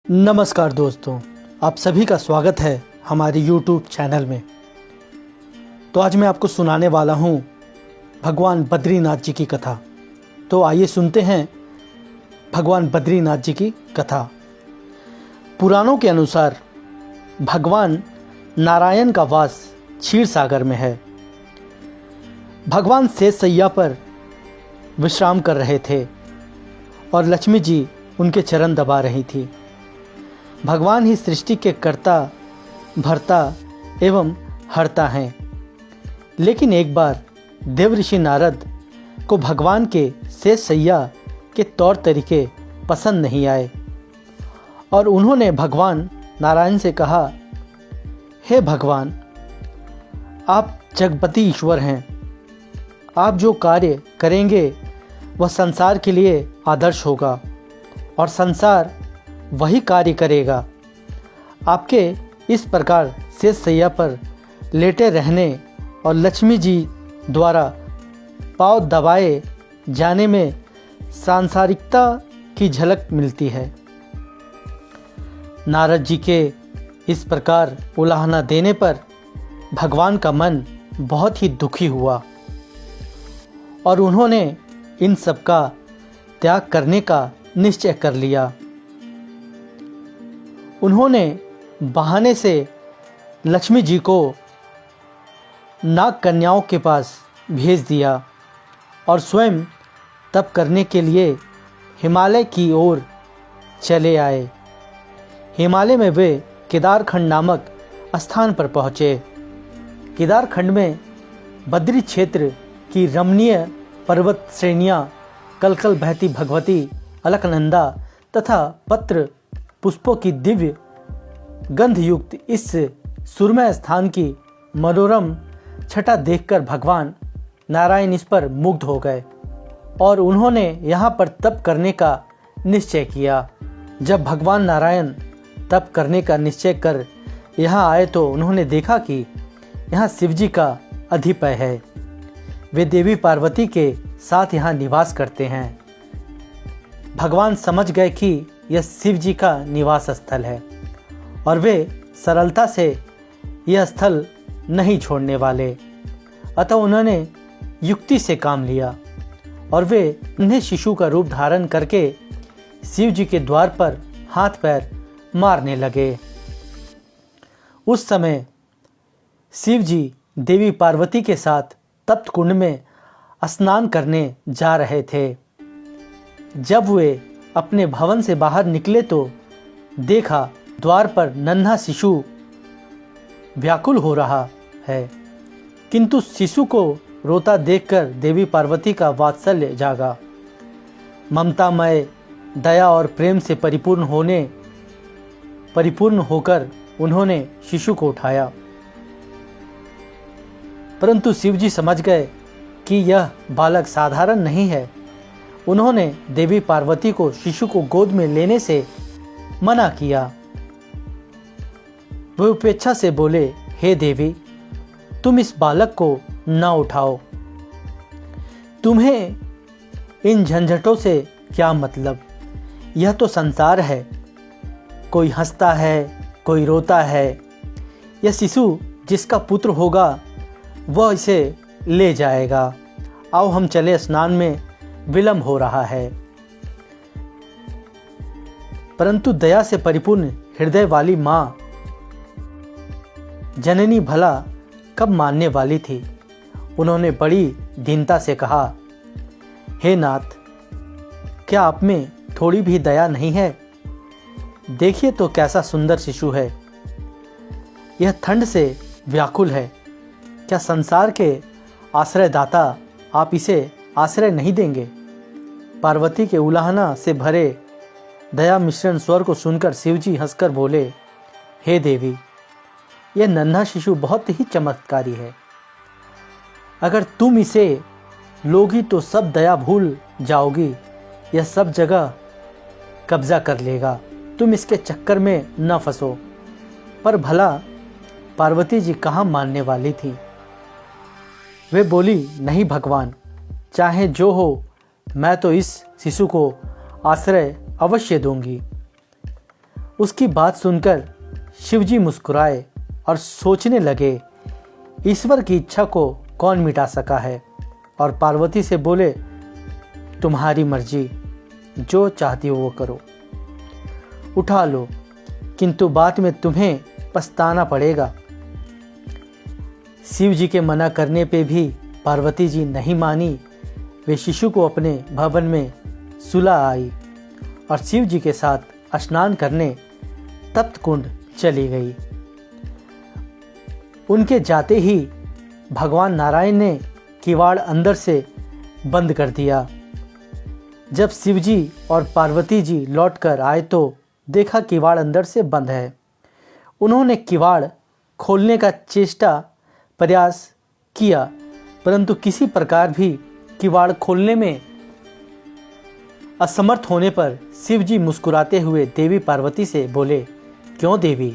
नमस्कार दोस्तों, आप सभी का स्वागत है हमारे YouTube चैनल में। तो आज मैं आपको सुनाने वाला हूँ भगवान बद्रीनाथ जी की कथा। तो आइए सुनते हैं भगवान बद्रीनाथ जी की कथा। पुराणों के अनुसार भगवान नारायण का वास क्षीर सागर में है। भगवान शेष शैया पर विश्राम कर रहे थे और लक्ष्मी जी उनके चरण दबा रही थी। भगवान ही सृष्टि के कर्ता, भरता एवं हरता हैं। लेकिन एक बार देव ऋषि नारद को भगवान के शेष शैया के तौर तरीके पसंद नहीं आए और उन्होंने भगवान नारायण से कहा, हे भगवान, आप जगपति ईश्वर हैं। आप जो कार्य करेंगे वह संसार के लिए आदर्श होगा और संसार वही कार्य करेगा। आपके इस प्रकार शेष शैया पर लेटे रहने और लक्ष्मी जी द्वारा पाँव दबाए जाने में सांसारिकता की झलक मिलती है। नारद जी के इस प्रकार उलाहना देने पर भगवान का मन बहुत ही दुखी हुआ और उन्होंने इन सब का त्याग करने का निश्चय कर लिया। उन्होंने बहाने से लक्ष्मी जी को नाग कन्याओं के पास भेज दिया और स्वयं तप करने के लिए हिमालय की ओर चले आए। हिमालय में वे केदारखंड नामक स्थान पर पहुँचे। केदारखंड में बद्री क्षेत्र की रमणीय पर्वत श्रेणियाँ, कलकल बहती भगवती, अलकनंदा तथा पत्र पुष्पों की दिव्य गंध युक्त इस सुरमय स्थान की मनोरम छटा देखकर भगवान नारायण इस पर मुग्ध हो गए और उन्होंने यहाँ पर तप करने का निश्चय किया। जब भगवान नारायण तप करने का निश्चय कर यहाँ आए तो उन्होंने देखा कि यहाँ शिवजी का अधिपय है। वे देवी पार्वती के साथ यहाँ निवास करते हैं। भगवान समझ गए कि यह शिव जी का निवास स्थल है और वे सरलता से यह स्थल नहीं छोड़ने वाले। अतः उन्होंने युक्ति से काम लिया और वे उन्हें शिशु का रूप धारण करके शिव जी के द्वार पर हाथ पैर मारने लगे। उस समय शिव जी देवी पार्वती के साथ तप्त कुंड में स्नान करने जा रहे थे। जब वे अपने भवन से बाहर निकले तो देखा द्वार पर नन्हा शिशु व्याकुल हो रहा है, किंतु शिशु को रोता देखकर देवी पार्वती का वात्सल्य जागा। ममतामय, दया और प्रेम से परिपूर्ण होकर उन्होंने शिशु को उठाया। परंतु शिवजी समझ गए कि यह बालक साधारण नहीं है। उन्होंने देवी पार्वती को शिशु को गोद में लेने से मना किया। वे उपेक्षा से बोले, हे देवी, तुम इस बालक को न उठाओ। तुम्हें इन झंझटों से क्या मतलब? यह तो संसार है। कोई हंसता है, कोई रोता है। यह शिशु जिसका पुत्र होगा वह इसे ले जाएगा। आओ हम चले, स्नान में विलंब हो रहा है। परंतु दया से परिपूर्ण हृदय वाली माँ जननी भला कब मानने वाली थी। उन्होंने बड़ी दीनता से कहा, हे नाथ, क्या आप में थोड़ी भी दया नहीं है? देखिए तो कैसा सुंदर शिशु है। यह ठंड से व्याकुल है। क्या संसार के आश्रयदाता आप इसे आश्रय नहीं देंगे? पार्वती के उलाहना से भरे दया मिश्रण स्वर को सुनकर शिवजी हंसकर बोले, हे देवी, यह नन्हा शिशु बहुत ही चमत्कारी है। अगर तुम इसे लोगी तो सब दया भूल जाओगी। यह सब जगह कब्जा कर लेगा। तुम इसके चक्कर में न फंसो। पर भला पार्वती जी कहाँ मानने वाली थी। वे बोली, नहीं भगवान, चाहे जो हो, मैं तो इस शिशु को आश्रय अवश्य दूंगी। उसकी बात सुनकर शिवजी मुस्कुराए और सोचने लगे, ईश्वर की इच्छा को कौन मिटा सका है। और पार्वती से बोले, तुम्हारी मर्जी, जो चाहती हो वो करो, उठा लो, किंतु बाद में तुम्हें पछताना पड़ेगा। शिव जी के मना करने पे भी पार्वती जी नहीं मानी। वे शिशु को अपने भवन में सुला आई और शिव जी के साथ स्नान करने तप्त कुंड चली गई। उनके जाते ही भगवान नारायण ने किवाड़ अंदर से बंद कर दिया। जब शिव जी और पार्वती जी लौटकर आए तो देखा किवाड़ अंदर से बंद है। उन्होंने किवाड़ खोलने का प्रयास किया, परंतु किसी प्रकार भी किवाड़ खोलने में असमर्थ होने पर शिव जी मुस्कुराते हुए देवी पार्वती से बोले, क्यों देवी,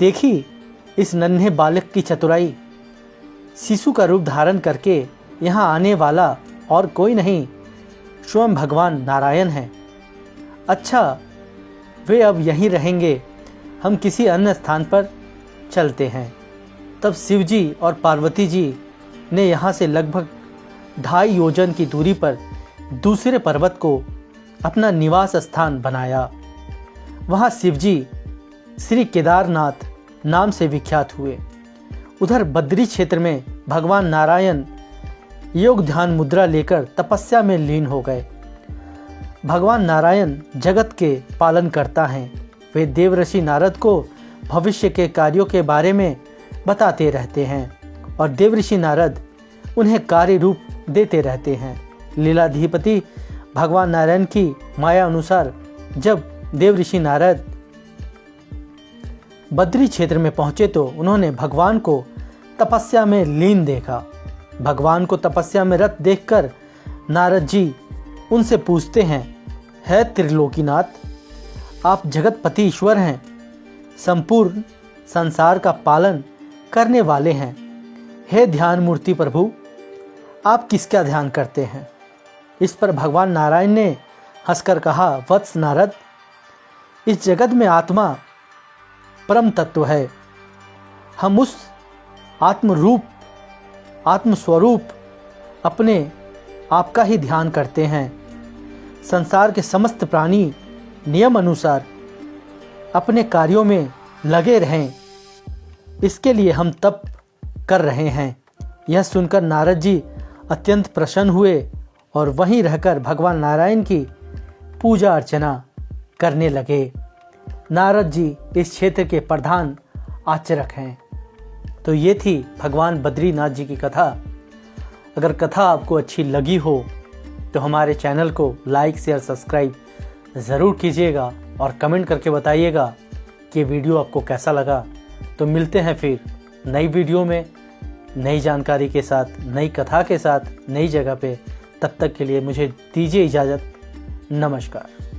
देखी इस नन्हे बालक की चतुराई। शिशु का रूप धारण करके यहाँ आने वाला और कोई नहीं, स्वयं भगवान नारायण हैं। अच्छा, वे अब यहीं रहेंगे, हम किसी अन्य स्थान पर चलते हैं। तब शिव जी और पार्वती जी ने यहाँ से लगभग 2.5 योजन की दूरी पर दूसरे पर्वत को अपना निवास स्थान बनाया। वहाँ शिव जी श्री केदारनाथ नाम से विख्यात हुए। उधर बद्री क्षेत्र में भगवान नारायण योग ध्यान मुद्रा लेकर तपस्या में लीन हो गए। भगवान नारायण जगत के पालन करता हैं। वे देवर्षि नारद को भविष्य के कार्यों के बारे में बताते रहते हैं और देवर्षि नारद उन्हें कार्य रूप देते रहते हैं। लीलाधिपति भगवान नारायण की माया अनुसार जब देवर्षि नारद बद्री क्षेत्र में पहुंचे तो उन्होंने भगवान को तपस्या में लीन देखा। भगवान को तपस्या में रत देखकर नारद जी उनसे पूछते हैं, है त्रिलोकीनाथ, आप जगतपति ईश्वर हैं, संपूर्ण संसार का पालन करने वाले हैं। हे ध्यान मूर्ति प्रभु, आप किसका ध्यान करते हैं? इस पर भगवान नारायण ने हंसकर कहा, वत्स नारद, इस जगत में आत्मा परम तत्व है। हम उस आत्मस्वरूप अपने आप का ही ध्यान करते हैं। संसार के समस्त प्राणी नियम अनुसार अपने कार्यों में लगे रहें, इसके लिए हम तप कर रहे हैं। यह सुनकर नारद जी अत्यंत प्रसन्न हुए और वहीं रहकर भगवान नारायण की पूजा अर्चना करने लगे। नारद जी इस क्षेत्र के प्रधान आचरक हैं। तो ये थी भगवान बद्रीनाथ जी की कथा। अगर कथा आपको अच्छी लगी हो तो हमारे चैनल को लाइक, शेयर, सब्सक्राइब ज़रूर कीजिएगा और कमेंट करके बताइएगा कि वीडियो आपको कैसा लगा। तो मिलते हैं फिर नई वीडियो में, नई जानकारी के साथ, नई कथा के साथ, नई जगह पे। तब तक के लिए मुझे दीजिए इजाज़त। नमस्कार।